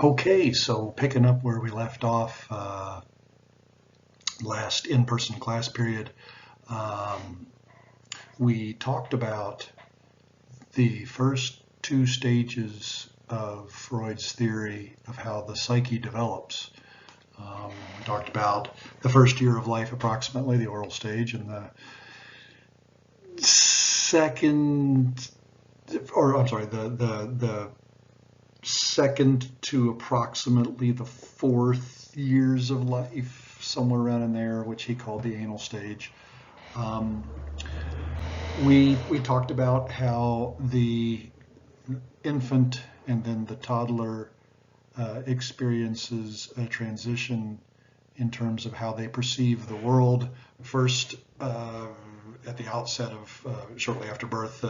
Okay, so picking up where we left off last in-person class period, um, we talked about the first two stages of Freud's theory of how the psyche develops. We talked about the first year of life, approximately, the oral stage, and the second, or I'm sorry, the second to approximately the fourth years of life, somewhere around in there, which he called the anal stage. We talked about how the infant and then the toddler experiences a transition in terms of how they perceive the world. First, at the outset of shortly after birth,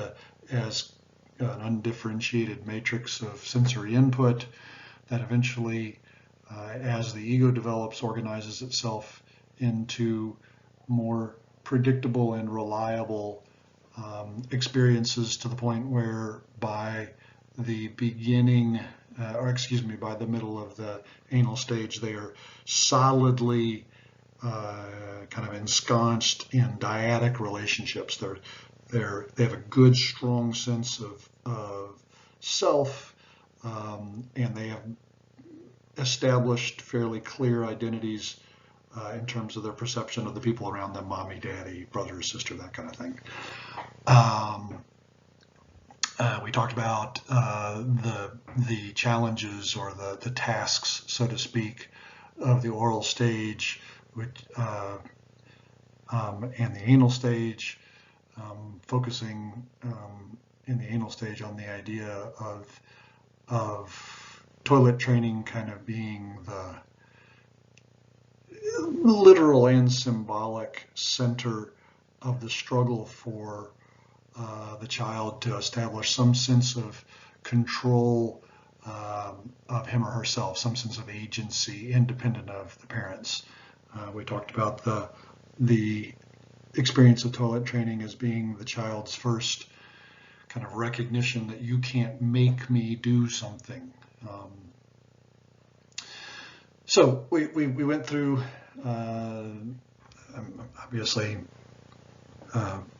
as an undifferentiated matrix of sensory input that eventually, as the ego develops, organizes itself into more predictable and reliable experiences, to the point where by the beginning, by the middle of the anal stage, they are solidly kind of ensconced in dyadic relationships. They have a good, strong sense of self, and they have established fairly clear identities in terms of their perception of the people around them: mommy, daddy, brother, sister, that kind of thing. We talked about the challenges, or the tasks, so to speak, of the oral stage, and the anal stage, focusing in the anal stage on the idea of toilet training kind of being the literal and symbolic center of the struggle for the child to establish some sense of control of him or herself, some sense of agency independent of the parents. We talked about the experience of toilet training as being the child's first kind of recognition that you can't make me do something. So we went through, obviously,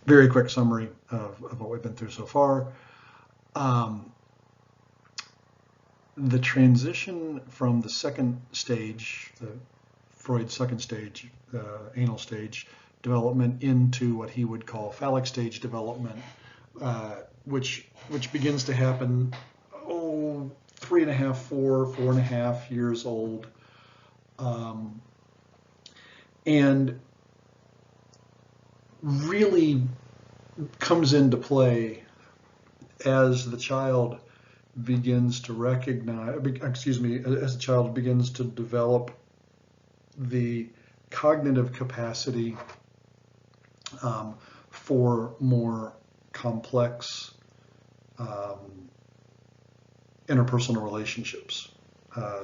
very quick summary of what we've been through so far. The transition from the second stage, Freud's second stage, anal stage development, into what he would call phallic stage development, which begins to happen 3.5, 4.5 years old, and really comes into play as the child begins to recognize, as the child begins to develop the cognitive capacity for more complex interpersonal relationships.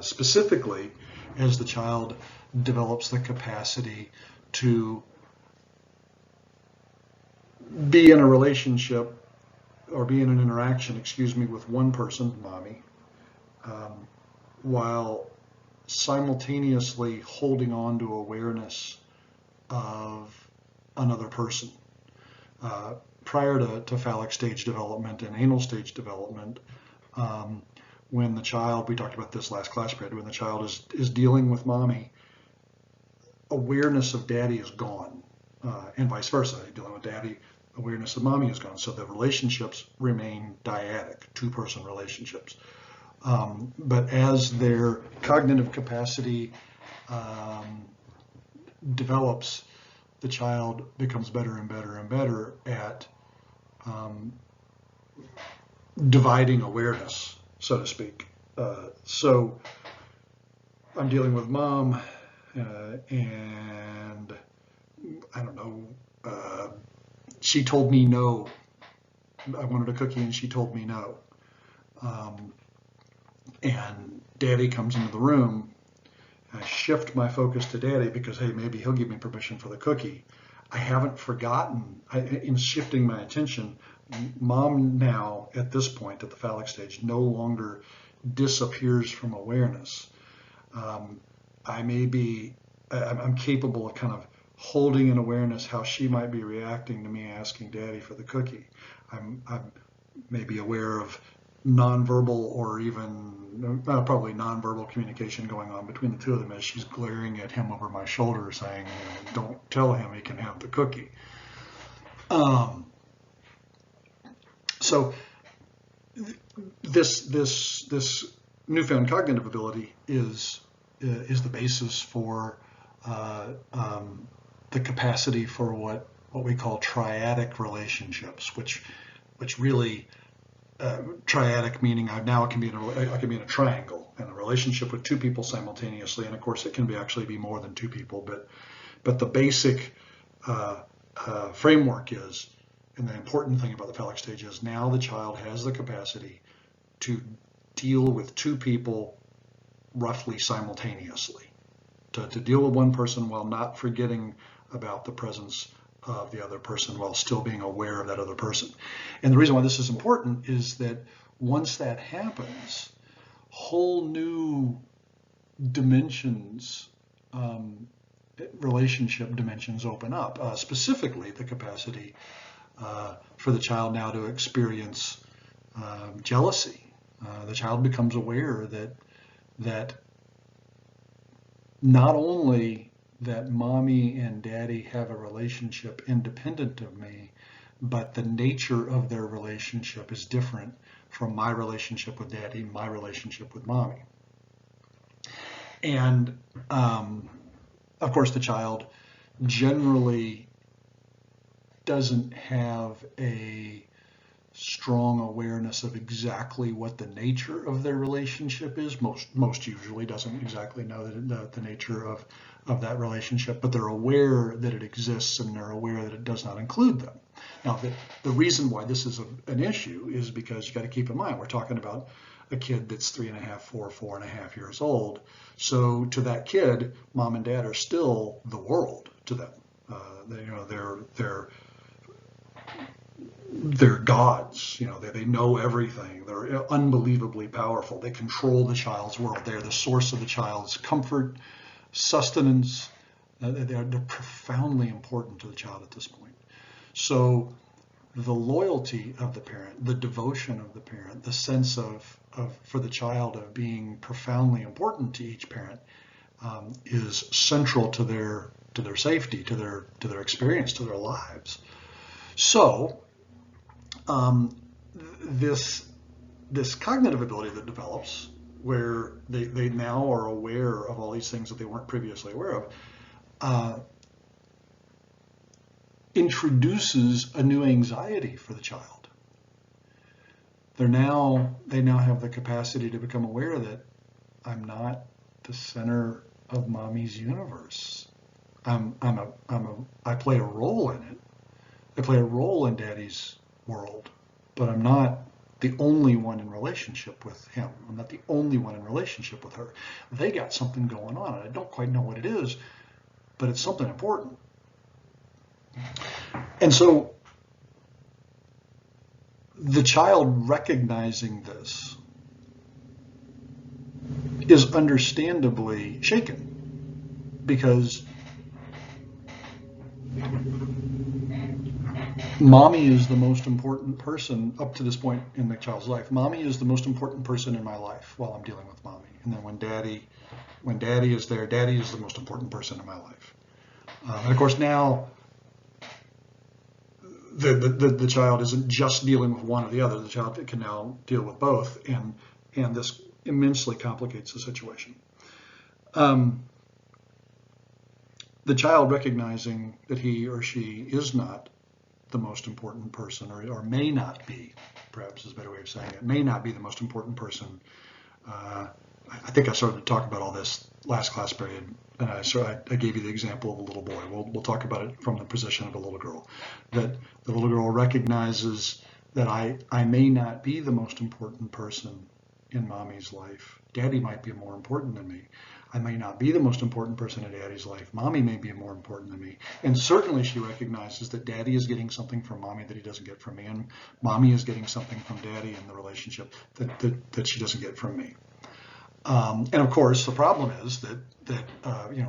Specifically, as the child develops the capacity to be in a relationship, or be in an interaction, with one person, mommy, while simultaneously holding on to awareness of another person. Prior to phallic stage development and anal stage development, when the child, we talked about this last class period, when the child is dealing with mommy, awareness of daddy is gone, and vice versa. Dealing with daddy, awareness of mommy is gone. So the relationships remain dyadic, two-person relationships. But as their cognitive capacity develops, the child becomes better and better and better at dividing awareness, so to speak. So I'm dealing with mom, and I don't know, she told me no. I wanted a cookie and she told me no. And daddy comes into the room. I shift my focus to daddy because, hey, maybe he'll give me permission for the cookie. I haven't forgotten, in shifting my attention, mom now, at this point, at the phallic stage, no longer disappears from awareness. I'm capable of kind of holding in awareness how she might be reacting to me asking Daddy for the cookie. I'm maybe aware of nonverbal or even probably nonverbal communication going on between the two of them as she's glaring at him over my shoulder saying, don't tell him he can have the cookie. So this newfound cognitive ability is the basis for the capacity for what we call triadic relationships, which really triadic meaning I can be in a triangle in a relationship with two people simultaneously, and of course it can actually be more than two people, but the basic framework is, and the important thing about the phallic stage is now the child has the capacity to deal with two people roughly simultaneously, to deal with one person while not forgetting about the presence of the other person while still being aware of that other person. And the reason why this is important is that once that happens, whole new dimensions, relationship dimensions open up, specifically the capacity for the child now to experience jealousy. The child becomes aware that not only that mommy and daddy have a relationship independent of me, but the nature of their relationship is different from my relationship with daddy, my relationship with mommy. And of course the child generally doesn't have a strong awareness of exactly what the nature of their relationship is. Most usually doesn't exactly know the nature of that relationship, but they're aware that it exists and they're aware that it does not include them. Now, the reason why this is an issue is because you got to keep in mind we're talking about a kid that's 3.5, 4.5 years old. So to that kid, mom and dad are still the world to them. They're gods. They know everything. They're unbelievably powerful. They control the child's world. They're the source of the child's comfort, sustenance. They're profoundly important to the child at this point. So the loyalty of the parent, the devotion of the parent, the sense of for the child of being profoundly important to each parent is central to their safety, to their experience, to their lives. So this cognitive ability that develops, where they now are aware of all these things that they weren't previously aware of, introduces a new anxiety for the child. They now have the capacity to become aware that I'm not the center of mommy's universe. I play a role in it. I play a role in daddy's world, but I'm not the only one in relationship with him. I'm not the only one in relationship with her. They got something going on, and I don't quite know what it is, but it's something important. And so the child recognizing this is understandably shaken, because mommy is the most important person up to this point in the child's life. Mommy is the most important person in my life while I'm dealing with mommy. And then when daddy is there, daddy is the most important person in my life. And of course now the child isn't just dealing with one or the other. The child can now deal with both, and this immensely complicates the situation. The child recognizing that he or she is not the most important person, or may not be, perhaps is a better way of saying it, may not be the most important person. I think I started to talk about all this last class period, and I gave you the example of a little boy. We'll talk about it from the position of a little girl. That the little girl recognizes that I may not be the most important person in mommy's life. Daddy might be more important than me. I may not be the most important person in daddy's life. Mommy may be more important than me. And certainly she recognizes that daddy is getting something from mommy that he doesn't get from me. And mommy is getting something from daddy in the relationship that she doesn't get from me. And of course, the problem is that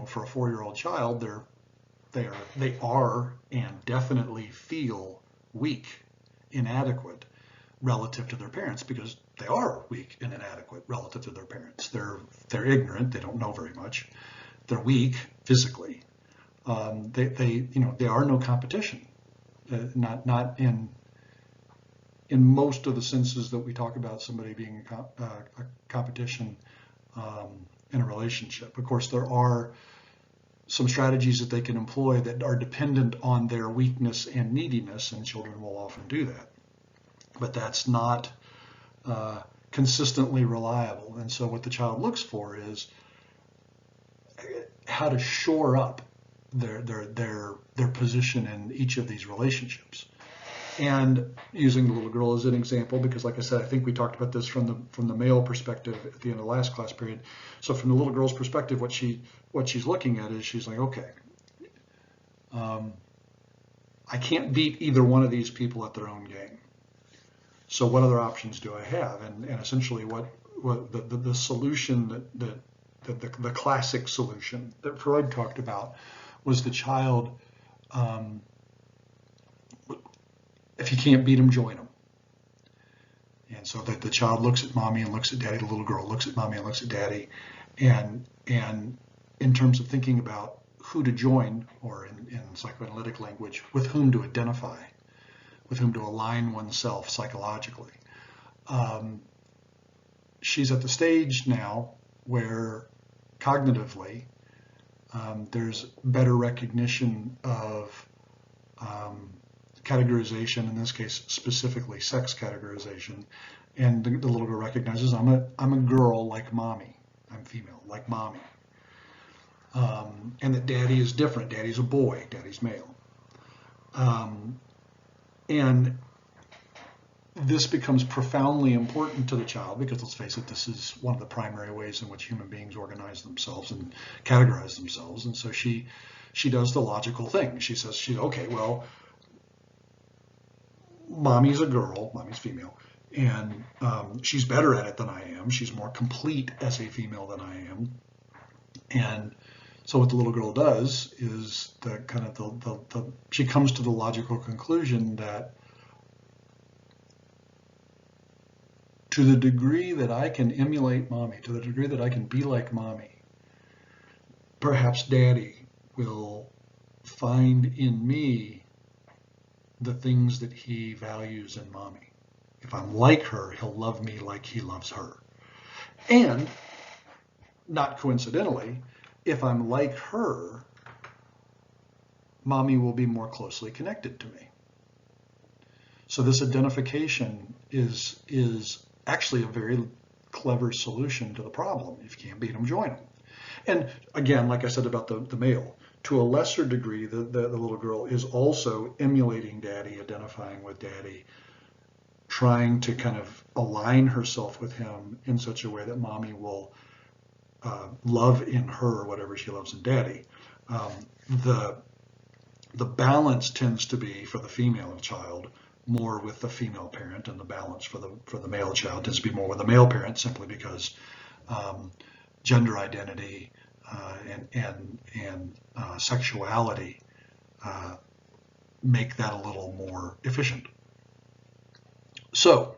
for a 4-year-old child, they are and definitely feel weak, inadequate relative to their parents, because they are weak and inadequate relative to their parents. They're ignorant. They don't know very much. They're weak physically. They are no competition. Not in most of the senses that we talk about somebody being a competition in a relationship. Of course, there are some strategies that they can employ that are dependent on their weakness and neediness, and children will often do that. But that's not consistently reliable. And so what the child looks for is how to shore up their position in each of these relationships. And using the little girl as an example, because like I said, I think we talked about this from the male perspective at the end of the last class period. So from the little girl's perspective, what she's looking at is she's like, okay, I can't beat either one of these people at their own game. So what other options do I have? And essentially what the solution the classic solution that Freud talked about was the child, if you can't beat them, join them. And so that the child looks at mommy and looks at daddy, the little girl looks at mommy and looks at daddy, and in terms of thinking about who to join, or in psychoanalytic language, with whom to identify, with whom to align oneself psychologically. She's at the stage now where cognitively there's better recognition of categorization, in this case specifically sex categorization, and the little girl recognizes I'm a girl like mommy, I'm female like mommy, and that daddy is different. Daddy's a boy, daddy's male. And this becomes profoundly important to the child because, let's face it, this is one of the primary ways in which human beings organize themselves and categorize themselves. And so she does the logical thing. She says, okay, well, mommy's a girl, mommy's female, and she's better at it than I am. She's more complete as a female than I am. And so what the little girl does is she comes to the logical conclusion that to the degree that I can emulate mommy, to the degree that I can be like mommy, perhaps daddy will find in me the things that he values in mommy. If I'm like her, he'll love me like he loves her. And, not coincidentally, if I'm like her, mommy will be more closely connected to me. So this identification is actually a very clever solution to the problem. If you can't beat them, join them. And again, like I said about the male, to a lesser degree, the little girl is also emulating daddy, identifying with daddy, trying to kind of align herself with him in such a way that mommy will love in her whatever she loves in daddy. The balance tends to be, for the female child, more with the female parent, and the balance for the male child tends to be more with the male parent, simply because gender identity and sexuality make that a little more efficient. So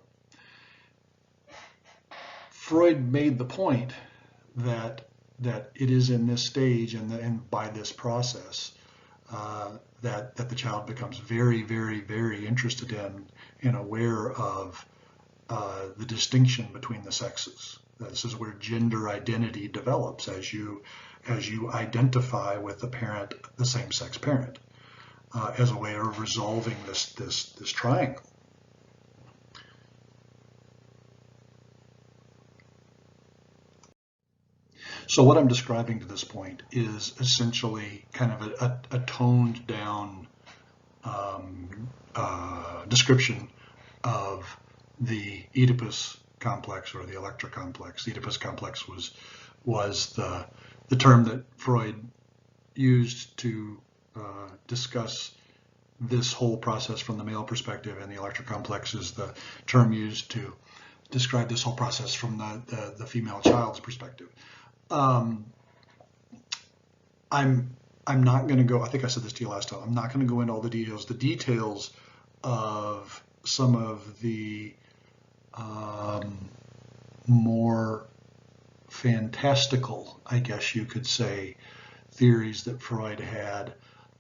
Freud made the point that it is in this stage and by this process that the child becomes very, very, very interested in and aware of the distinction between the sexes. This is where gender identity develops as you identify with the same-sex parent, as a way of resolving this triangle. So what I'm describing to this point is essentially kind of a toned down description of the Oedipus complex or the Electra complex. The Oedipus complex was the term that Freud used to discuss this whole process from the male perspective, and the Electra complex is the term used to describe this whole process from the female child's perspective. I'm not going to go, I think I said this to you last time, I'm not going to go into all the details. The details of some of the more fantastical, I guess you could say, theories that Freud had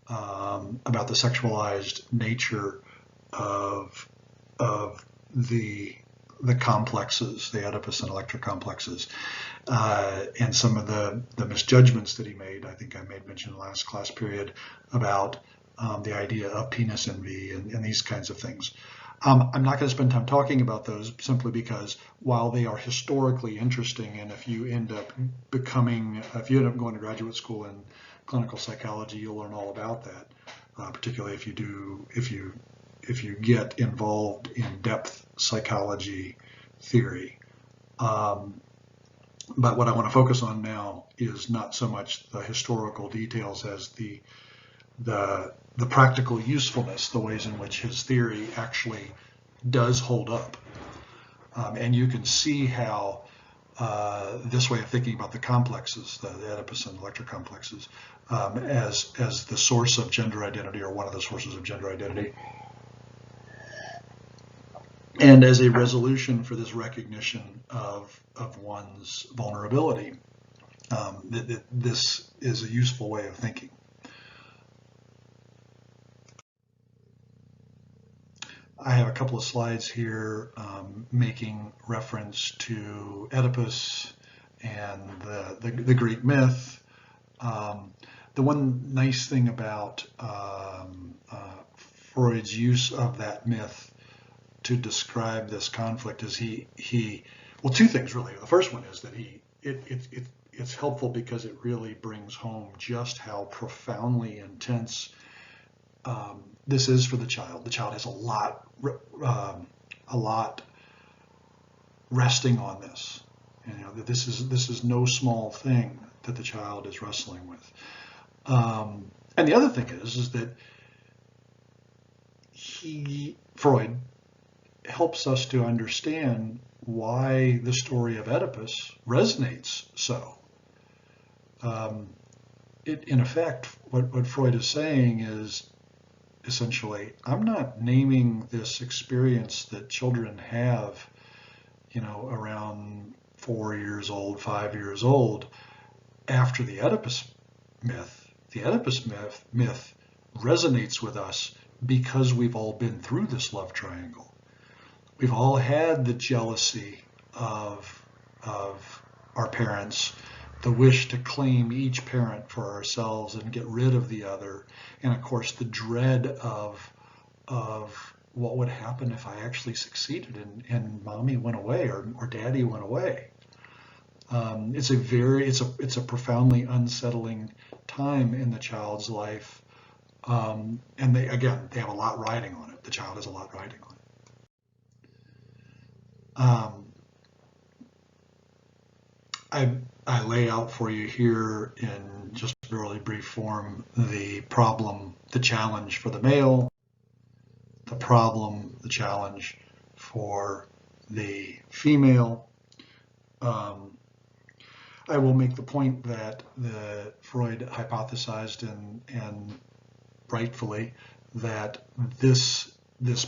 about the sexualized nature of the complexes, the Oedipus and Electra complexes, and some of the misjudgments that he made. I think I made mention in the last class period about the idea of penis envy and these kinds of things. I'm not going to spend time talking about those simply because while they are historically interesting, and if you end up going to graduate school in clinical psychology, you'll learn all about that, particularly if you get involved in depth psychology theory. But what I want to focus on now is not so much the historical details as the practical usefulness, the ways in which his theory actually does hold up. And you can see how this way of thinking about the complexes, the Oedipus and Electra complexes, as the source of gender identity, or one of the sources of gender identity, and as a resolution for this recognition of one's vulnerability. This is a useful way of thinking. I have a couple of slides here making reference to Oedipus and the Greek myth. The one nice thing about Freud's use of that myth to describe this conflict is well, two things really. The first one is that it's helpful because it really brings home just how profoundly intense this is for the child. The child has a lot resting on this. This is no small thing that the child is wrestling with. And the other thing is that Freud helps us to understand why the story of Oedipus resonates so. In effect, what Freud is saying is essentially, I'm not naming this experience that children have, around 4 years old, 5 years old, after the Oedipus myth. The Oedipus myth resonates with us because we've all been through this love triangle. We've all had the jealousy of our parents, the wish to claim each parent for ourselves and get rid of the other, and of course the dread of what would happen if I actually succeeded and mommy went away or daddy went away. It's a profoundly unsettling time in the child's life, and they have a lot riding on it. The child has a lot riding on it. I lay out for you here in just a really brief form the problem, the challenge for the male, the problem, the challenge for the female. I will make the point that Freud hypothesized, and rightfully, that this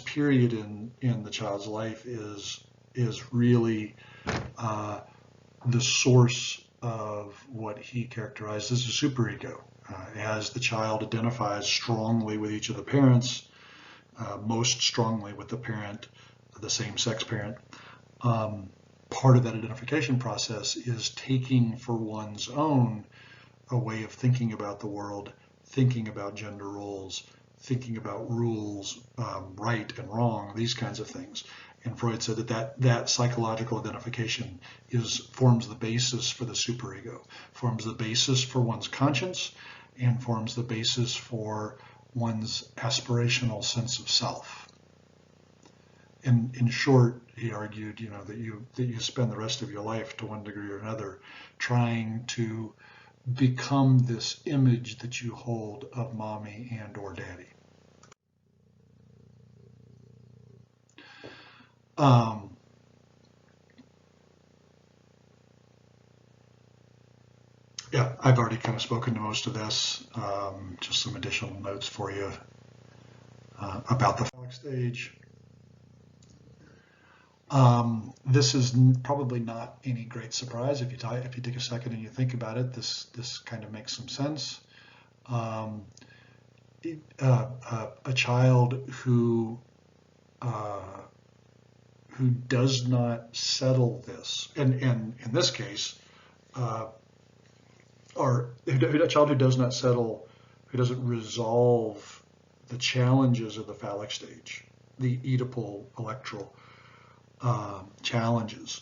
period in the child's life is really the source of what he characterized as a superego. As the child identifies strongly with each of the parents, most strongly with the parent, the same-sex parent, part of that identification process is taking for one's own a way of thinking about the world, thinking about gender roles, thinking about rules, right and wrong, these kinds of things. And Freud said that psychological identification forms the basis for the superego, forms the basis for one's conscience, and forms the basis for one's aspirational sense of self. in short, he argued, that you spend the rest of your life to one degree or another trying to become this image that you hold of mommy and or daddy. Yeah, I've already kind of spoken to most of this. Just some additional notes for you about the phallic stage. This is probably not any great surprise if you take a second and you think about it. This kind of makes some sense. A child who does not settle this, and in this case, or a child who does not settle, who doesn't resolve the challenges of the phallic stage, the Oedipal electoral challenges,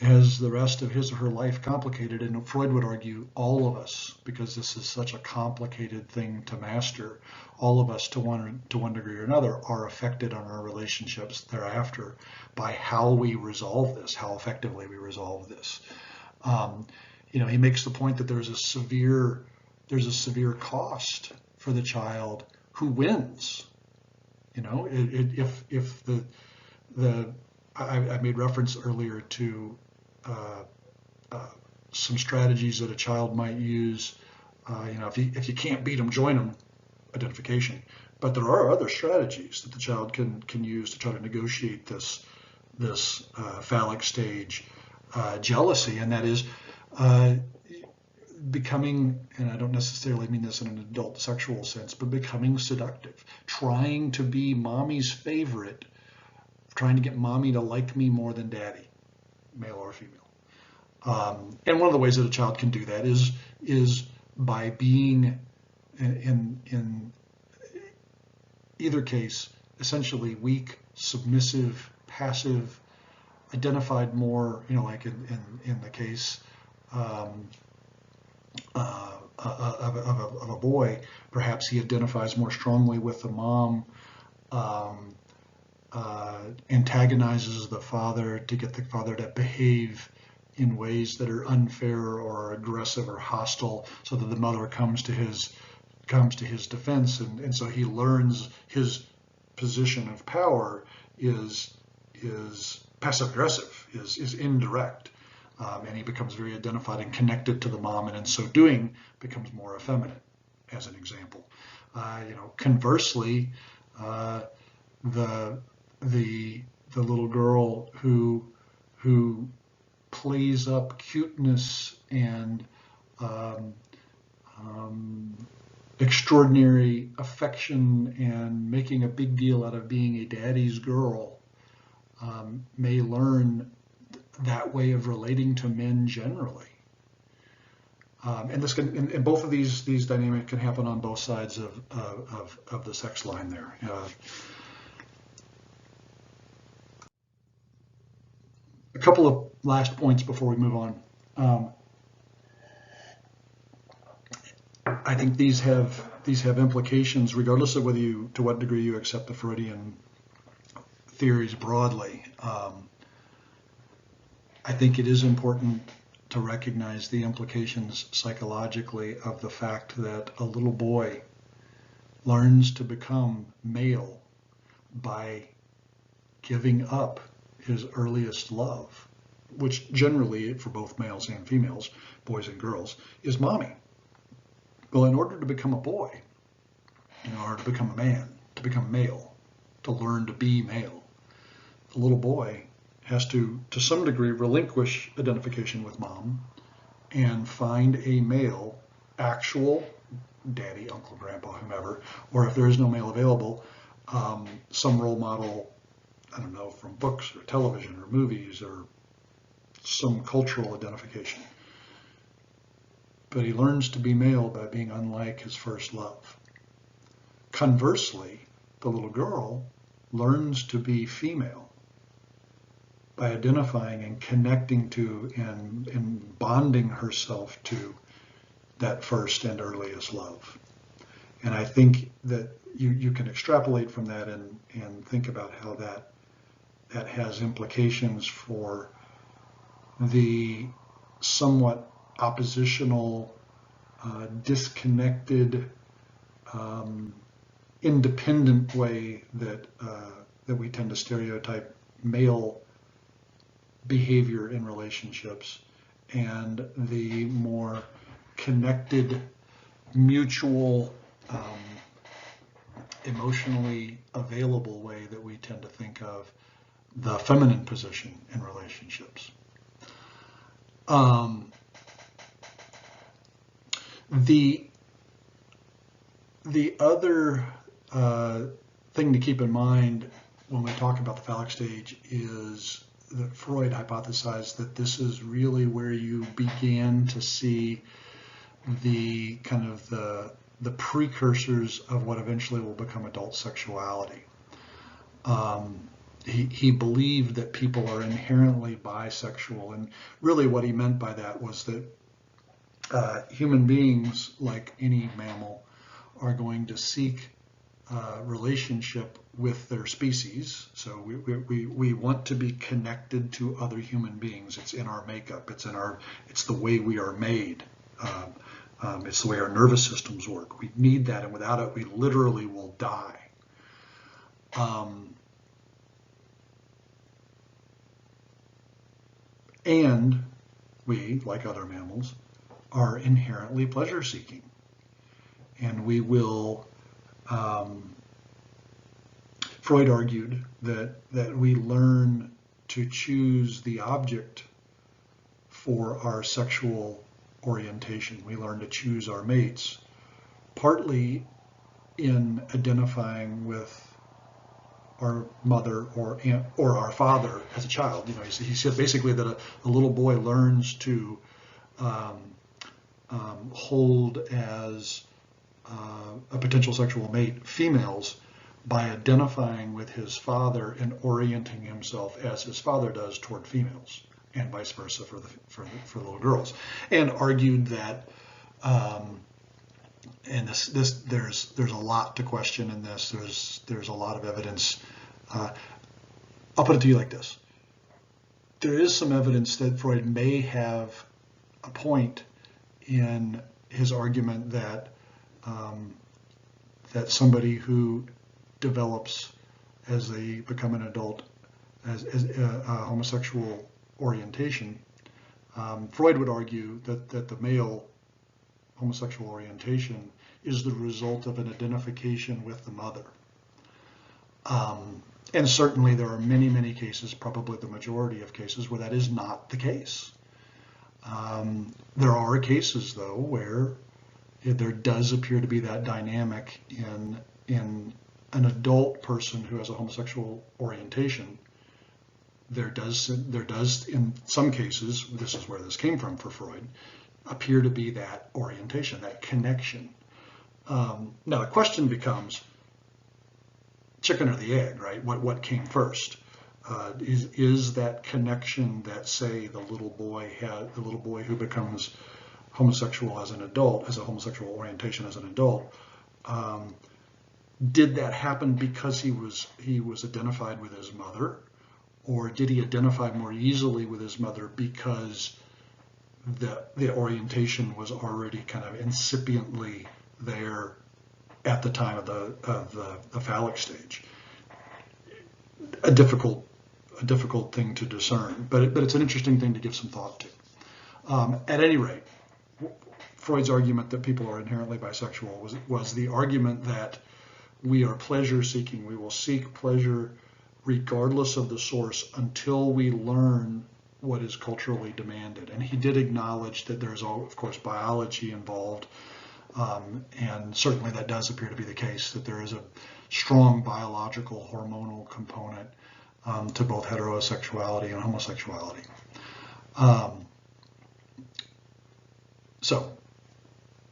has the rest of his or her life complicated. And Freud would argue all of us, because this is such a complicated thing to master, all of us to one degree or another are affected on our relationships thereafter by how we resolve this, how effectively we resolve this. He makes the point that there's a severe cost for the child who wins. If I made reference earlier to some strategies that a child might use. If you can't beat them, join them, identification. But there are other strategies that the child can use to try to negotiate this phallic stage jealousy, and that is becoming, and I don't necessarily mean this in an adult sexual sense, but becoming seductive, trying to be mommy's favorite, trying to get mommy to like me more than daddy, male or female. And one of the ways that a child can do that is by being, in either case, essentially weak, submissive, passive, identified more, like in the case of a boy, perhaps he identifies more strongly with the mom, antagonizes the father to get the father to behave in ways that are unfair or aggressive or hostile, so that the mother comes to his defense, and so he learns his position of power is passive aggressive, is indirect, and he becomes very identified and connected to the mom, and in so doing becomes more effeminate, as an example. Conversely, the little girl who plays up cuteness and extraordinary affection and making a big deal out of being a daddy's girl may learn that way of relating to men generally. And this can, and both of these dynamics can happen on both sides of the sex line there. A couple of last points before we move on. I think these have implications regardless of to what degree you accept the Freudian theories broadly. I think it is important to recognize the implications psychologically of the fact that a little boy learns to become male by giving up his earliest love, which generally, for both males and females, boys and girls, is mommy. Well, in order to become a boy, in order to become a man, to become male, to learn to be male, the little boy has to some degree, relinquish identification with mom and find a male, actual daddy, uncle, grandpa, whomever, or if there is no male available, some role model, I don't know, from books or television or movies or some cultural identification. But he learns to be male by being unlike his first love. Conversely, the little girl learns to be female by identifying and connecting to and bonding herself to that first and earliest love. And I think that you can extrapolate from that and think about how that has implications for the somewhat oppositional, disconnected, independent way that we tend to stereotype male behavior in relationships, and the more connected, mutual, emotionally available way that we tend to think of the feminine position in relationships. The other thing to keep in mind when we talk about the phallic stage is that Freud hypothesized that this is really where you began to see the kind of the precursors of what eventually will become adult sexuality. He believed that people are inherently bisexual, and really what he meant by that was that human beings, like any mammal, are going to seek relationship with their species. So we want to be connected to other human beings. It's in our makeup. It's the way we are made. It's the way our nervous systems work. We need that, and without it, we literally will die. And we, like other mammals, are inherently pleasure-seeking. And we will, Freud argued that we learn to choose the object for our sexual orientation. We learn to choose our mates, partly in identifying with our mother or aunt or our father as a child. You know, he said basically that a little boy learns to hold as a potential sexual mate females by identifying with his father and orienting himself as his father does toward females, and vice versa for little girls, and argued that and there's a lot to question in this. There's a lot of evidence. I'll put it to you like this: there is some evidence that Freud may have a point in his argument that that somebody who develops as they become an adult as a homosexual orientation, Freud would argue that the male homosexual orientation is the result of an identification with the mother. And certainly there are many, many cases, probably the majority of cases, where that is not the case. There are cases, though, where there does appear to be that dynamic in an adult person who has a homosexual orientation. There does in some cases, this is where this came from for Freud, appear to be that orientation, that connection. Now the question becomes, chicken or the egg, right? What came first? Is that connection that, say, the little boy who becomes homosexual as an adult, has a homosexual orientation as an adult, did that happen because he was identified with his mother, or did he identify more easily with his mother because the orientation was already kind of incipiently there at the time of the phallic stage? A difficult thing to discern, but it's an interesting thing to give some thought to. At any rate, Freud's argument that people are inherently bisexual was the argument that we are pleasure-seeking. We will seek pleasure regardless of the source until we learn what is culturally demanded. And he did acknowledge that there's, of course, biology involved, and certainly that does appear to be the case, that there is a strong biological hormonal component to both heterosexuality and homosexuality. So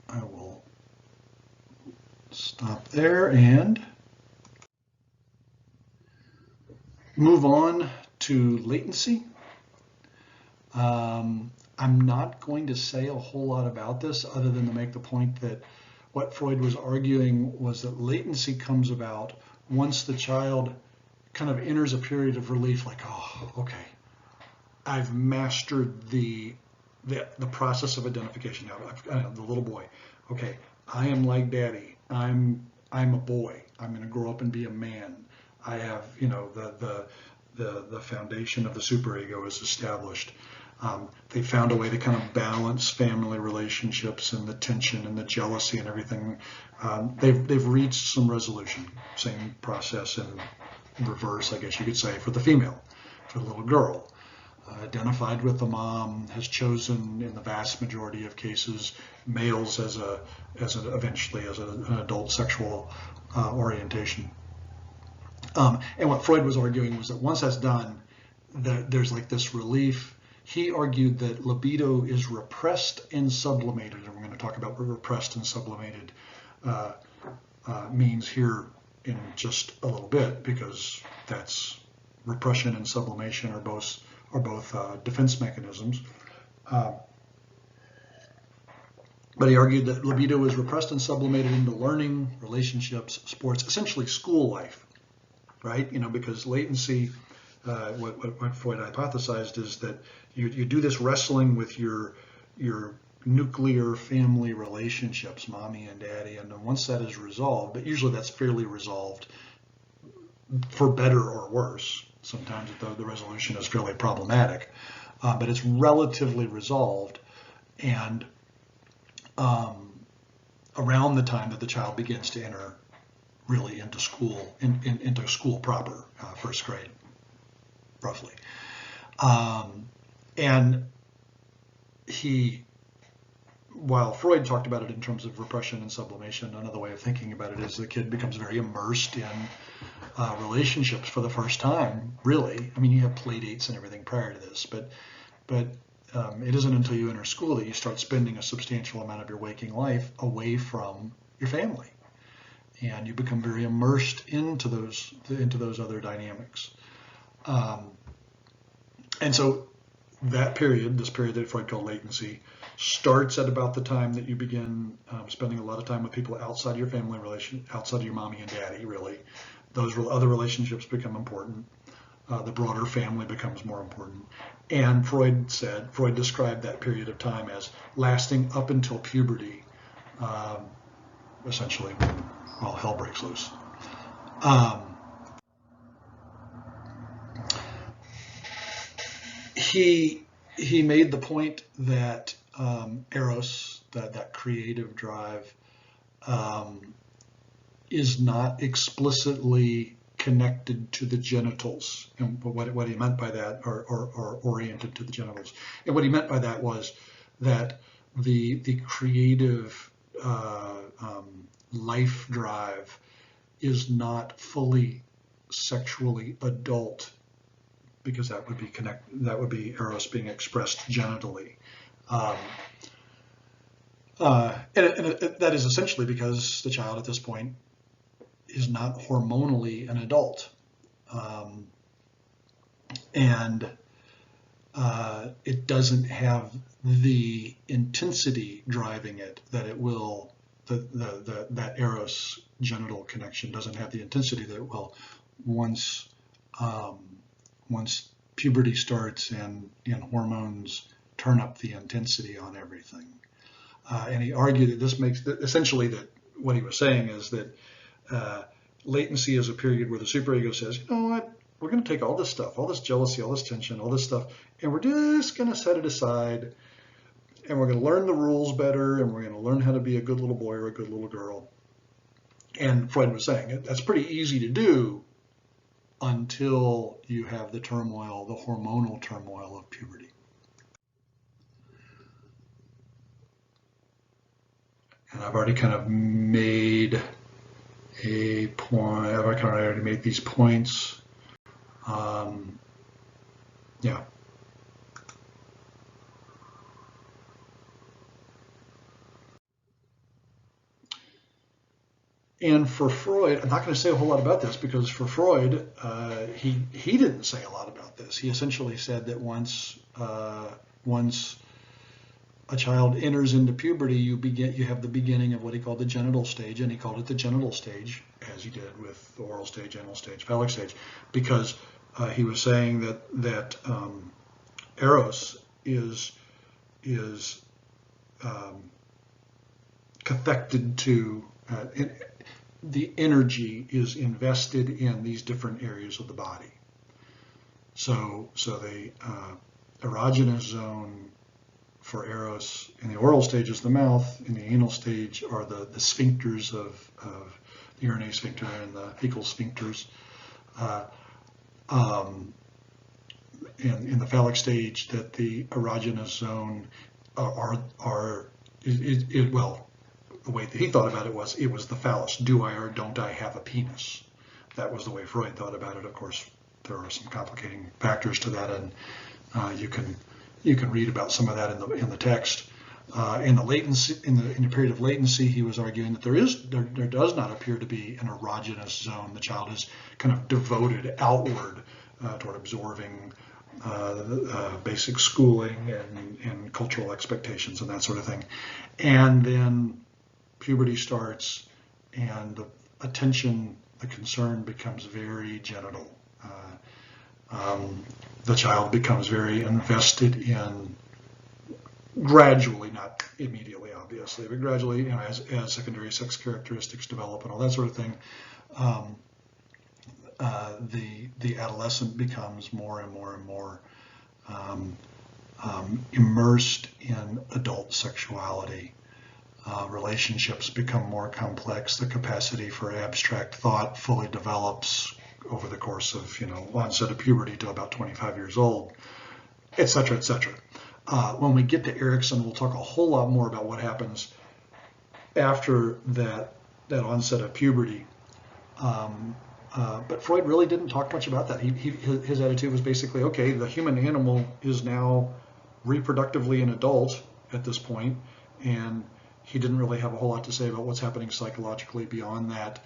I will stop there and move on to latency. I'm not going to say a whole lot about this other than to make the point that what Freud was arguing was that latency comes about once the child kind of enters a period of relief, like, oh, okay, I've mastered the process of identification now. The little boy, okay, I am like daddy. I'm a boy. I'm going to grow up and be a man. I have, the foundation of the superego is established. They found a way to kind of balance family relationships and the tension and the jealousy and everything. They've reached some resolution. Same process in reverse, I guess you could say, for the female, for the little girl. Identified with the mom, has chosen in the vast majority of cases males eventually as an adult sexual orientation. And what Freud was arguing was that once that's done, there's like this relief. He argued that libido is repressed and sublimated, and we're going to talk about what repressed and sublimated means here in just a little bit, because that's repression and sublimation are both defense mechanisms. But he argued that libido is repressed and sublimated into learning, relationships, sports, essentially school life, right? Because latency, what Freud hypothesized is that you do this wrestling with your nuclear family relationships, mommy and daddy, and then once that is resolved, but usually that's fairly resolved for better or worse. Sometimes the resolution is fairly problematic, but it's relatively resolved, and around the time that the child begins to enter really into school, into school proper, first grade, roughly. And while Freud talked about it in terms of repression and sublimation, another way of thinking about it is the kid becomes very immersed in relationships for the first time, really. I mean, you have play dates and everything prior to this, but it isn't until you enter school that you start spending a substantial amount of your waking life away from your family, and you become very immersed into those other dynamics. And so this period that Freud called latency, starts at about the time that you begin spending a lot of time with people outside your family relation, outside of your mommy and daddy, really. Those other relationships become important. The broader family becomes more important. And Freud described that period of time as lasting up until puberty, essentially, when hell breaks loose. He made the point that eros, that creative drive, is not explicitly connected to the genitals, and what he meant by that, or oriented to the genitals. And what he meant by that was that the creative life drive is not fully sexually adult, because that would be eros being expressed genitally. And that is essentially because the child at this point is not hormonally an adult. And it doesn't have the intensity driving it that it will, that eros genital connection doesn't have the intensity that it will once puberty starts and hormones turn up the intensity on everything. And he argued that this makes, essentially, that what he was saying is that latency is a period where the superego says, you know what, we're going to take all this stuff, all this jealousy, all this tension, all this stuff, and we're just going to set it aside, and we're going to learn the rules better, and we're going to learn how to be a good little boy or a good little girl. And Freud was saying that's pretty easy to do until you have the turmoil, the hormonal turmoil of puberty. And I've already kind of made a point, I've already made these points. Yeah. And for Freud, I'm not going to say a whole lot about this, because for Freud, he didn't say a lot about this. He essentially said that once a child enters into puberty, you have the beginning of what he called the genital stage, and he called it the genital stage, as he did with the oral stage, anal stage, phallic stage, because he was saying that eros is cathected to the energy is invested in these different areas of the body. So the erogenous zone for eros in the oral stage is the mouth. In the anal stage are the sphincters of the urinary sphincter and the fecal sphincters. And in the phallic stage, that the erogenous zone well, the way that he thought about it was the phallus. Do I or don't I have a penis? That was the way Freud thought about it. Of course, there are some complicating factors to that, and you can read about some of that in the text. In the latency, in the period of latency, he was arguing that there does not appear to be an erogenous zone. The child is kind of devoted outward toward absorbing basic schooling and cultural expectations and that sort of thing. And then puberty starts, and the attention, the concern becomes very genital. The child becomes very invested in, gradually, not immediately obviously, but gradually, as secondary sex characteristics develop and all that sort of thing, the adolescent becomes more and more and more immersed in adult sexuality. Relationships become more complex. The capacity for abstract thought fully develops over the course of, onset of puberty to about 25 years old, et cetera, et cetera. When we get to Erikson, we'll talk a whole lot more about what happens after that onset of puberty. But Freud really didn't talk much about that. His attitude was basically, okay, the human animal is now reproductively an adult at this point, and he didn't really have a whole lot to say about what's happening psychologically beyond that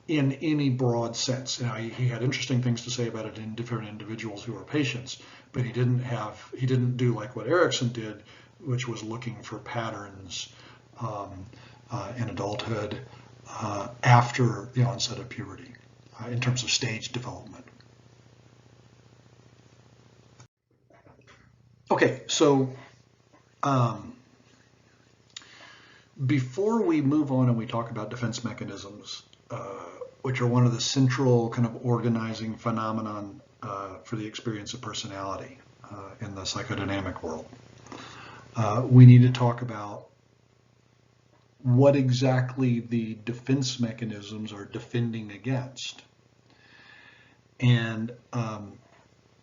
in any broad sense. He had interesting things to say about it in different individuals who are patients, but he didn't do like what Erikson did, which was looking for patterns in adulthood after the onset of puberty in terms of stage development. Okay, so before we move on and we talk about defense mechanisms, which are one of the central kind of organizing phenomenon for the experience of personality in the psychodynamic world, we need to talk about what exactly the defense mechanisms are defending against. And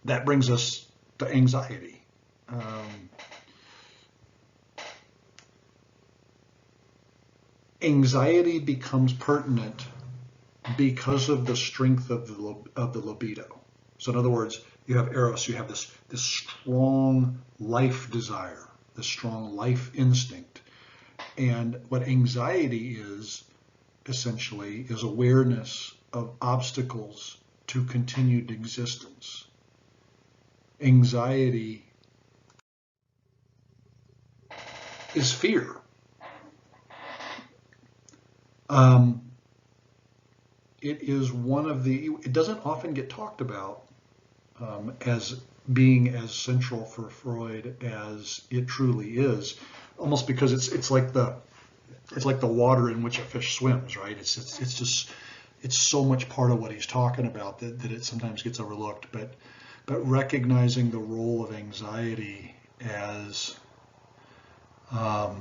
that brings us to anxiety. Anxiety becomes pertinent because of the strength of the libido. So in other words, you have eros, you have this strong life desire, this strong life instinct. And what anxiety is, essentially, is awareness of obstacles to continued existence. Anxiety is fear. It is one of it doesn't often get talked about as being as central for Freud as it truly is, almost because it's like the water in which a fish swims, right? It's so much part of what he's talking about that it sometimes gets overlooked. But recognizing the role of anxiety as a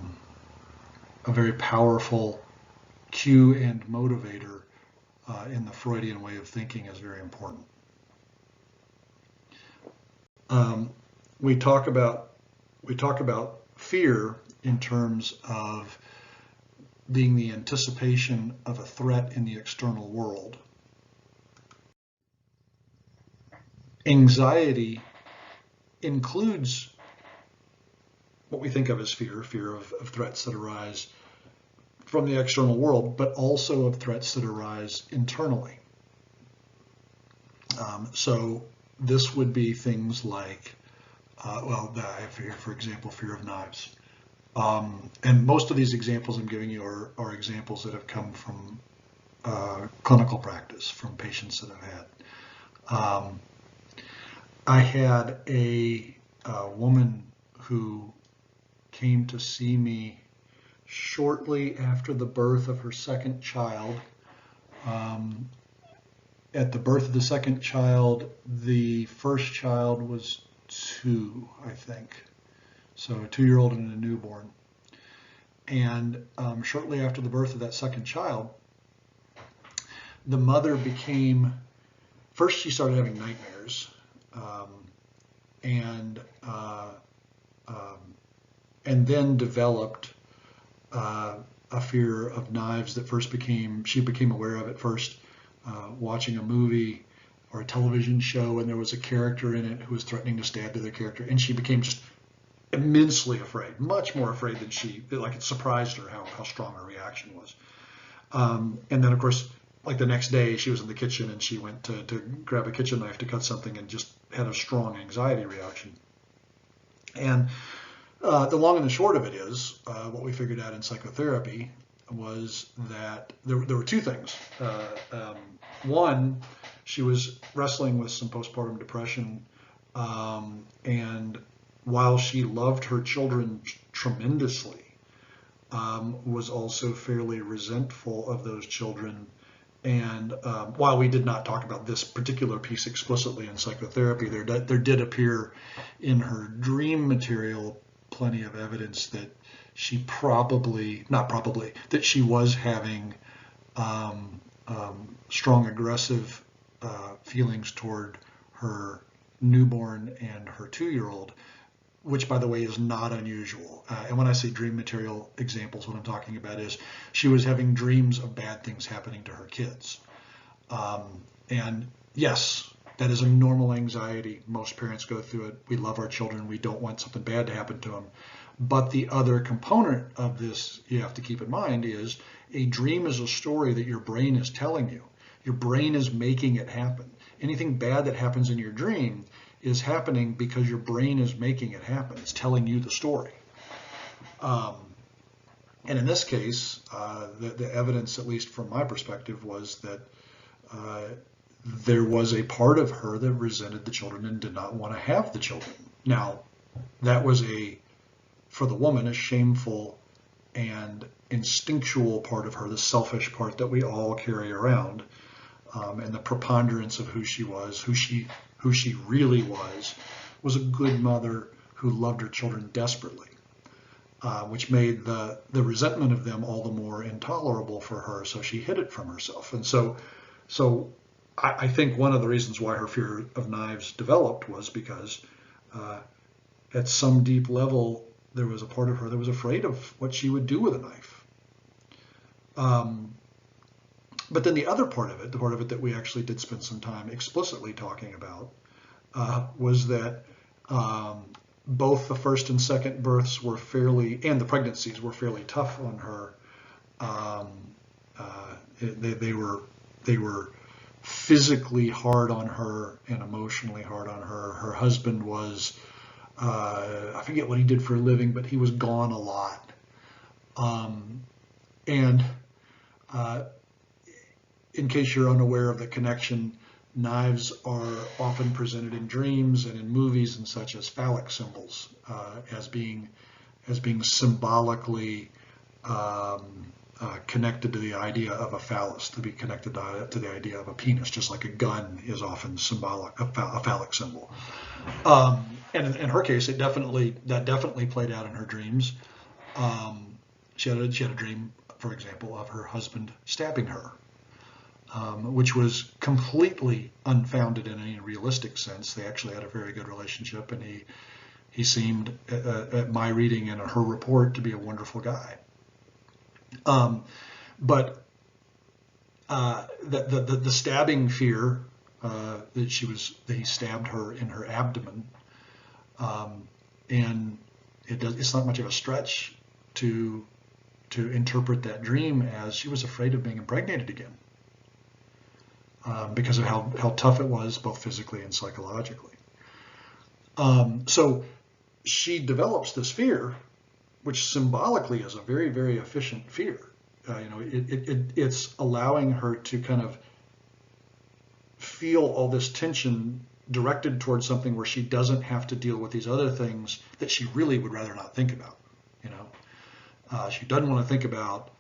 very powerful cue and motivator in the Freudian way of thinking is very important. We talk about fear in terms of being the anticipation of a threat in the external world. Anxiety includes what we think of as fear of threats that arise from the external world, but also of threats that arise internally. So this would be things like For example, fear of knives. And most of these examples I'm giving you are examples that have come from clinical practice, from patients that I've had. I had a woman who came to see me shortly after the birth of her second child. At the birth of the second child, the first child was 2, I think. So a 2-year-old and a newborn. And shortly after the birth of that second child, the mother first she started having nightmares, and then developed a fear of knives that she became aware of at first watching a movie or a television show, and there was a character in it who was threatening to stab the other character, and she became just immensely afraid, much more afraid than it surprised her how strong her reaction was. And then, of course, like the next day, she was in the kitchen and she went to grab a kitchen knife to cut something and just had a strong anxiety reaction. And the long and the short of it is, what we figured out in psychotherapy was that there were 2 things. One, she was wrestling with some postpartum depression, and while she loved her children tremendously, was also fairly resentful of those children. And while we did not talk about this particular piece explicitly in psychotherapy, there did appear in her dream material plenty of evidence that she that she was having strong aggressive feelings toward her newborn and her 2-year-old, which, by the way, is not unusual. And when I say dream material examples, what I'm talking about is she was having dreams of bad things happening to her kids. And yes, that is a normal anxiety. Most parents go through it. We love our children. We don't want something bad to happen to them. But the other component of this you have to keep in mind is a dream is a story that your brain is telling you. Your brain is making it happen. Anything bad that happens in your dream is happening because your brain is making it happen. It's telling you the story. And in this case, the evidence, at least from my perspective, was that there was a part of her that resented the children and did not want to have the children. Now, that was for the woman, a shameful and instinctual part of her, the selfish part that we all carry around, and the preponderance of who she was, who she really was a good mother who loved her children desperately, which made the resentment of them all the more intolerable for her, so she hid it from herself. And so I think one of the reasons why her fear of knives developed was because at some deep level, there was a part of her that was afraid of what she would do with a knife. But then the other part of it, the part of it that we actually did spend some time explicitly talking about, was that both the first and second births and the pregnancies were fairly tough on her. They were physically hard on her and emotionally hard on her. Her husband was, I forget what he did for a living, but he was gone a lot. And in case you're unaware of the connection, knives are often presented in dreams and in movies and such as phallic symbols, as being symbolically connected to the idea of a phallus, to be connected to the idea of a penis, just like a gun is often symbolic, a phallic symbol. And in her case, that definitely played out in her dreams. She had a dream, for example, of her husband stabbing her, which was completely unfounded in any realistic sense. They actually had a very good relationship, and he seemed, at my reading and her report, to be a wonderful guy. But the stabbing fear that he stabbed her in her abdomen, and it's not much of a stretch to interpret that dream as she was afraid of being impregnated again, because of how tough it was, both physically and psychologically. So she develops this fear, which symbolically is a very, very efficient fear. It's allowing her to kind of feel all this tension directed towards something where she doesn't have to deal with these other things that she really would rather not think about. She doesn't want to think about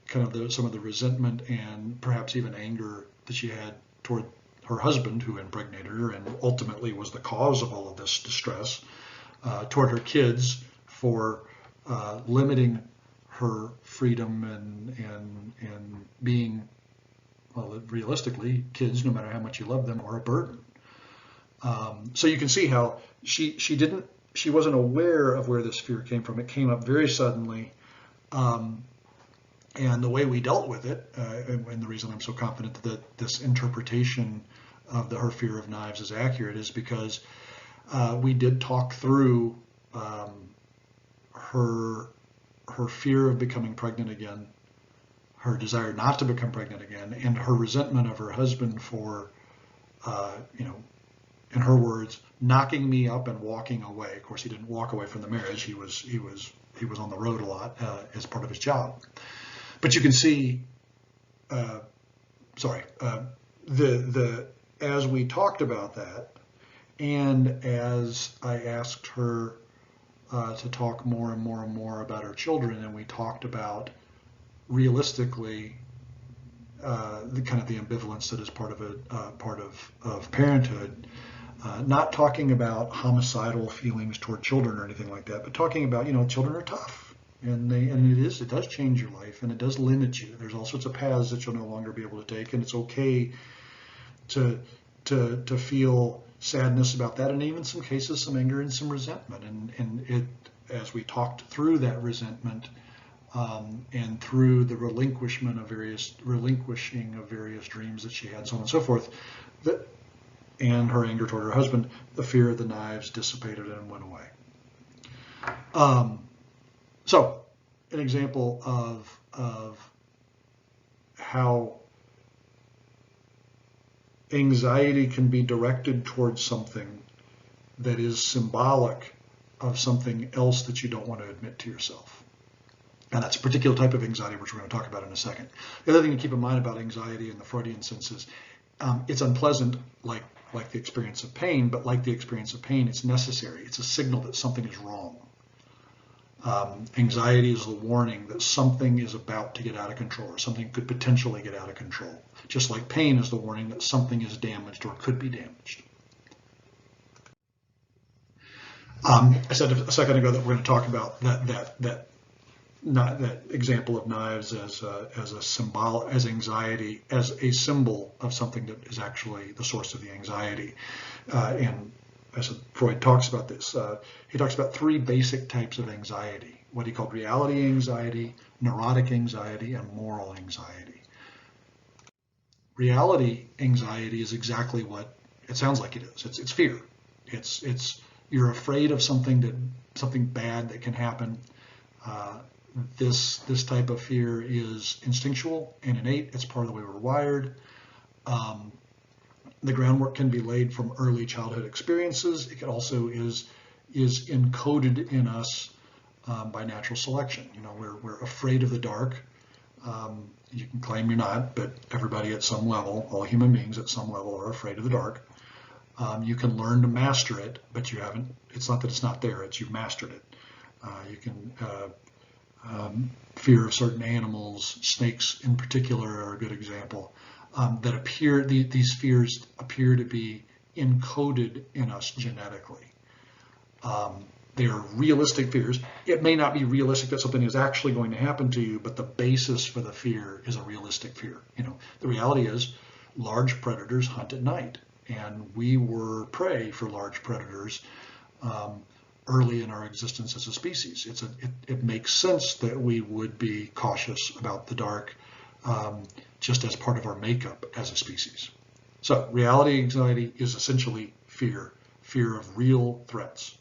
kind of some of the resentment and perhaps even anger that she had toward her husband, who impregnated her and ultimately was the cause of all of this distress, toward her kids for limiting her freedom and being, well, realistically, kids, no matter how much you love them, are a burden. So you can see how she wasn't aware of where this fear came from. It came up very suddenly. And the way we dealt with it, and the reason I'm so confident that this interpretation of her fear of knives is accurate, is because we did talk through her fear of becoming pregnant again, her desire not to become pregnant again, and her resentment of her husband for, in her words, knocking me up and walking away. Of course, he didn't walk away from the marriage. He was on the road a lot as part of his job. But you can see, as we talked about that, and as I asked her to talk more and more and more about her children, and we talked about realistically the kind of the ambivalence that is part of parenthood, not talking about homicidal feelings toward children or anything like that, but talking about, children are tough. And it does change your life, and it does limit you. There's all sorts of paths that you'll no longer be able to take, and it's okay to feel sadness about that, and even in some cases some anger and some resentment. And it, as we talked through that resentment and through the relinquishing of various dreams that she had, so on and so forth, and her anger toward her husband, the fear of the knives dissipated and went away. So, an example of how anxiety can be directed towards something that is symbolic of something else that you don't want to admit to yourself. And that's a particular type of anxiety, which we're going to talk about in a second. The other thing to keep in mind about anxiety in the Freudian sense is it's unpleasant, like the experience of pain, but like the experience of pain, it's necessary. It's a signal that something is wrong. Anxiety is the warning that something is about to get out of control, or something could potentially get out of control. Just like pain is the warning that something is damaged or could be damaged. I said a second ago that we're going to talk about that example of knives as anxiety, as a symbol of something that is actually the source of the anxiety. And as Freud talks about this, he talks about three basic types of anxiety: what he called reality anxiety, neurotic anxiety, and moral anxiety. Reality anxiety is exactly what it sounds like it is. It's fear. It's you're afraid of something bad that can happen. This type of fear is instinctual and innate. It's part of the way we're wired. The groundwork can be laid from early childhood experiences. It also is encoded in us by natural selection. We're afraid of the dark. You can claim you're not, but everybody at some level, all human beings at some level, are afraid of the dark. You can learn to master it, but you haven't. It's not that it's not there; it's you've mastered it. You can fear of certain animals, snakes in particular are a good example. These fears appear to be encoded in us genetically. They are realistic fears. It may not be realistic that something is actually going to happen to you, but the basis for the fear is a realistic fear. The reality is large predators hunt at night, and we were prey for large predators early in our existence as a species. It makes sense that we would be cautious about the dark, just as part of our makeup as a species. So reality anxiety is essentially fear of real threats.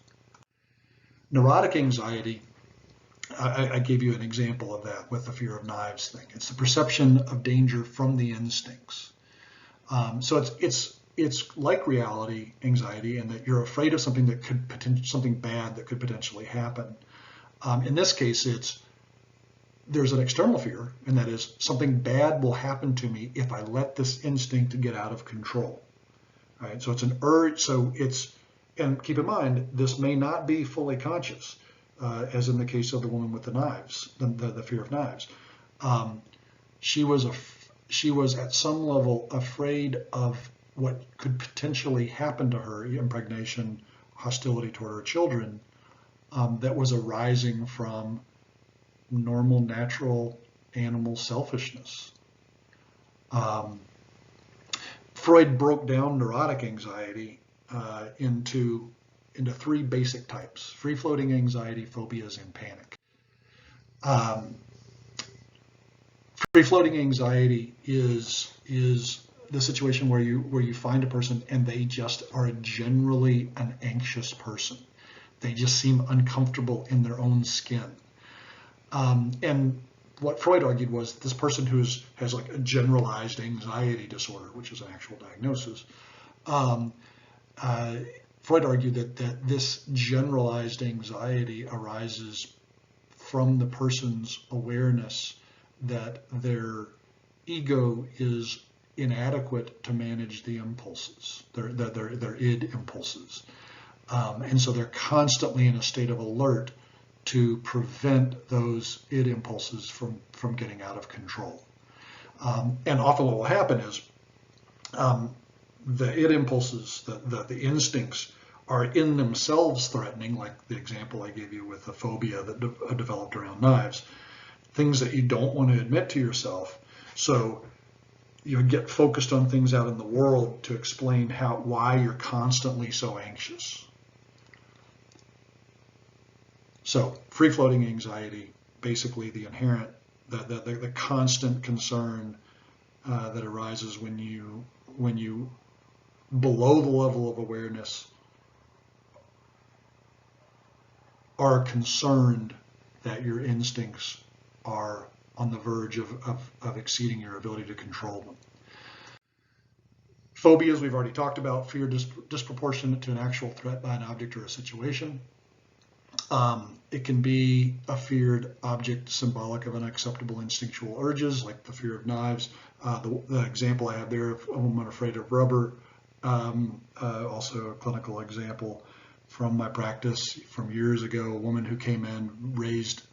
Neurotic anxiety, I gave you an example of that with the fear of knives thing. It's the perception of danger from the instincts. So it's it's like reality anxiety, in that you're afraid of something that could something bad that could potentially happen. In this case, there's an external fear, and that is something bad will happen to me if I let this instinct get out of control. All right, so it's an urge. So and keep in mind, this may not be fully conscious, as in the case of the woman with the knives, the fear of knives. She was at some level afraid of what could potentially happen to her, impregnation, hostility toward her children, that was arising from normal, natural animal selfishness. Freud broke down neurotic anxiety into three basic types: free-floating anxiety, phobias, and panic. Free-floating anxiety is the situation where you find a person and they just are generally an anxious person. They just seem uncomfortable in their own skin. And what Freud argued was this person who has like a generalized anxiety disorder, which is an actual diagnosis. Freud argued that this generalized anxiety arises from the person's awareness that their ego is inadequate to manage the impulses, their id impulses. And so they're constantly in a state of alert to prevent those id impulses from getting out of control. And often what will happen is the id impulses, the instincts, are in themselves threatening, like the example I gave you with the phobia that developed around knives, things that you don't want to admit to yourself. So you get focused on things out in the world to explain why you're constantly so anxious. So free-floating anxiety, basically the inherent, the constant concern that arises when you below the level of awareness are concerned that your instincts are on the verge of exceeding your ability to control them. Phobias, we've already talked about, fear disproportionate to an actual threat by an object or a situation. It can be a feared object symbolic of unacceptable instinctual urges, like the fear of knives. The example I have there of a woman afraid of rubber, also a clinical example from my practice from years ago, a woman who came in,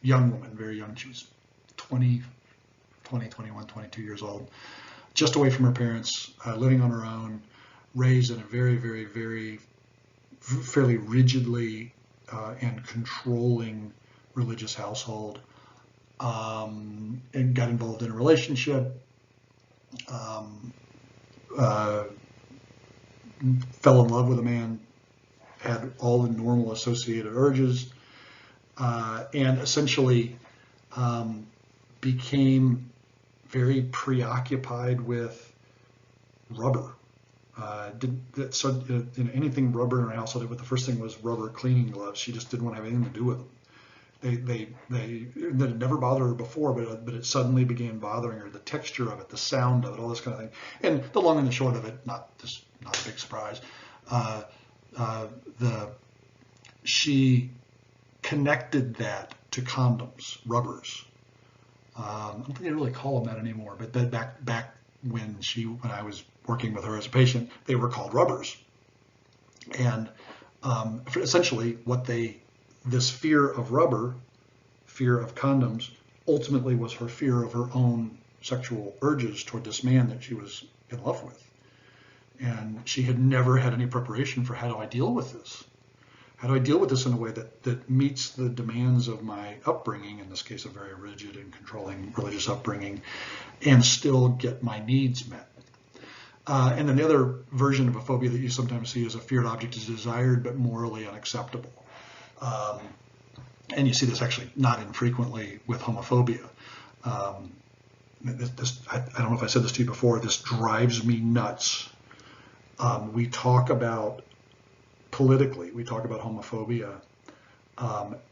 young woman, very young, she was 21, 22 years old, just away from her parents, living on her own, raised in a very, very, very, fairly rigidly and controlling religious household, and got involved in a relationship, fell in love with a man, had all the normal associated urges, and essentially became very preoccupied with rubber. Anything rubber in her household, but the first thing was rubber cleaning gloves. She just didn't want to have anything to do with them. That had never bothered her before, but it suddenly began bothering her. The texture of it, the sound of it, all this kind of thing. And the long and the short of it, not a big surprise. She connected that to condoms, rubbers. I don't think they really call them that anymore, but back when I was working with her as a patient, they were called rubbers. And essentially this fear of rubber, fear of condoms, ultimately was her fear of her own sexual urges toward this man that she was in love with. And she had never had any preparation for how do I deal with this? How do I deal with this in a way that meets the demands of my upbringing, in this case a very rigid and controlling religious upbringing, and still get my needs met? And then the other version of a phobia that you sometimes see is a feared object is desired but morally unacceptable. And you see this actually not infrequently with homophobia. I don't know if I said this to you before, this drives me nuts. We talk about homophobia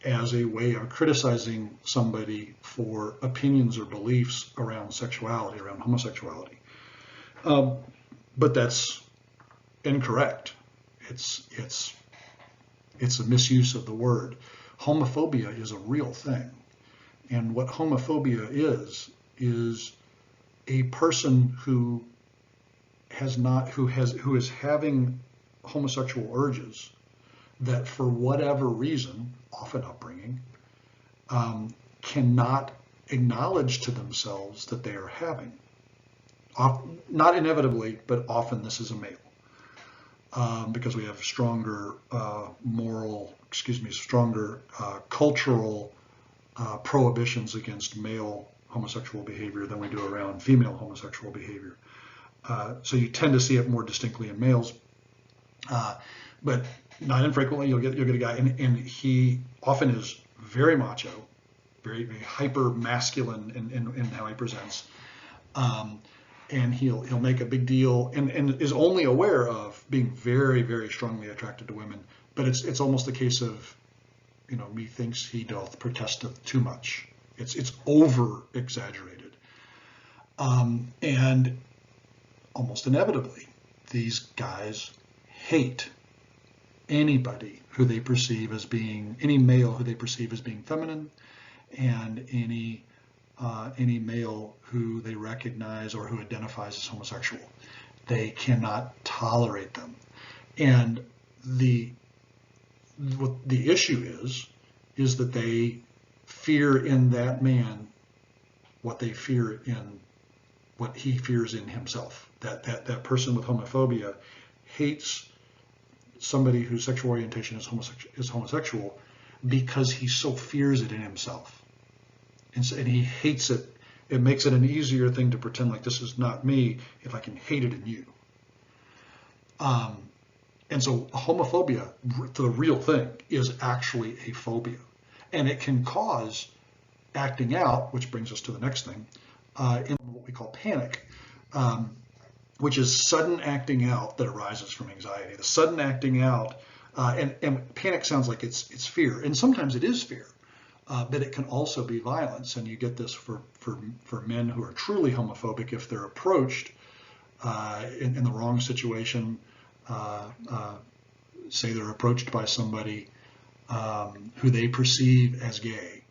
as a way of criticizing somebody for opinions or beliefs around sexuality, around homosexuality. But that's incorrect. It's a misuse of the word. Homophobia is a real thing. And what homophobia is a person who is having homosexual urges that for whatever reason, often upbringing, cannot acknowledge to themselves that they are having. Not inevitably, but often this is a male. Because we have stronger stronger cultural prohibitions against male homosexual behavior than we do around female homosexual behavior. So you tend to see it more distinctly in males, but not infrequently you'll get a guy, and he often is very macho, very, very hyper masculine in how he presents. And he'll make a big deal and is only aware of being very, very strongly attracted to women. But it's almost a case of, methinks he doth protesteth too much. It's over exaggerated. And almost inevitably, these guys hate anybody who they perceive as being, any male who they perceive as being feminine, and any male who they recognize or who identifies as homosexual. They cannot tolerate them. And what the issue is that they fear in that man what they fear in what he fears in himself. That person with homophobia hates somebody whose sexual orientation is homosexual because he so fears it in himself. And he hates it. It makes it an easier thing to pretend like this is not me if I can hate it in you. And so homophobia, the real thing, is actually a phobia. And it can cause acting out, which brings us to the next thing, in what we call panic, which is sudden acting out that arises from anxiety. The sudden acting out, and panic sounds like it's fear, and sometimes it is fear. But it can also be violence, and you get this for men who are truly homophobic if they're approached in the wrong situation. Say they're approached by somebody who they perceive as gay.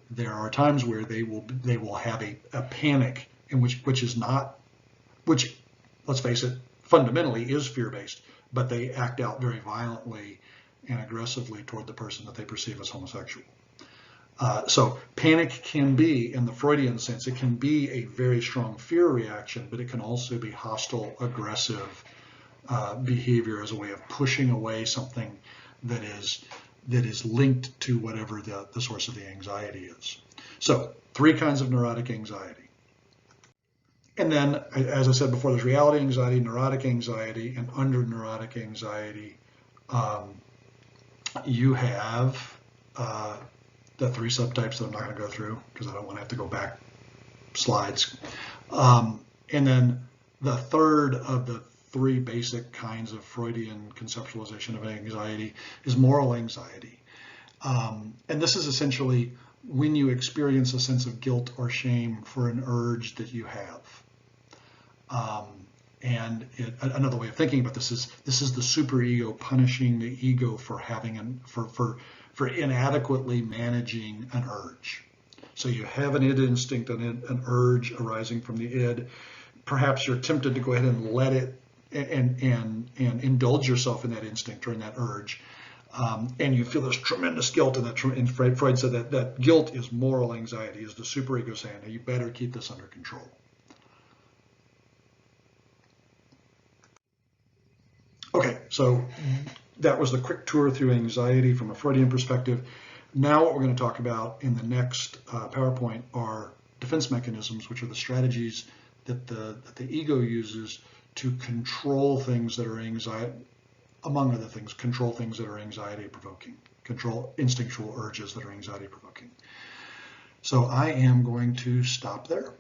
There are times where they will have a panic in which let's face it, fundamentally is fear-based, but they act out very violently and aggressively toward the person that they perceive as homosexual. So panic can be, in the Freudian sense, it can be a very strong fear reaction, but it can also be hostile, aggressive behavior as a way of pushing away something that is linked to whatever the source of the anxiety is. So 3 kinds of neurotic anxiety. And then, as I said before, there's reality anxiety, neurotic anxiety, and under neurotic anxiety, you have the 3 subtypes that I'm not going to go through because I don't want to have to go back slides. And then the third of the 3 basic kinds of Freudian conceptualization of anxiety is moral anxiety. And this is essentially when you experience a sense of guilt or shame for an urge that you have. Another way of thinking about this is the superego punishing the ego for having for inadequately managing an urge. So you have an id instinct, an urge arising from the id. Perhaps you're tempted to go ahead and let it and indulge yourself in that instinct or in that urge, and you feel this tremendous guilt. And Freud said that guilt is moral anxiety, is the superego saying, "Hey, you better keep this under control." Okay, so that was the quick tour through anxiety from a Freudian perspective. Now what we're going to talk about in the next PowerPoint are defense mechanisms, which are the strategies that the ego uses to control things that are anxiety, among other things, control things that are anxiety provoking, control instinctual urges that are anxiety provoking. So I am going to stop there.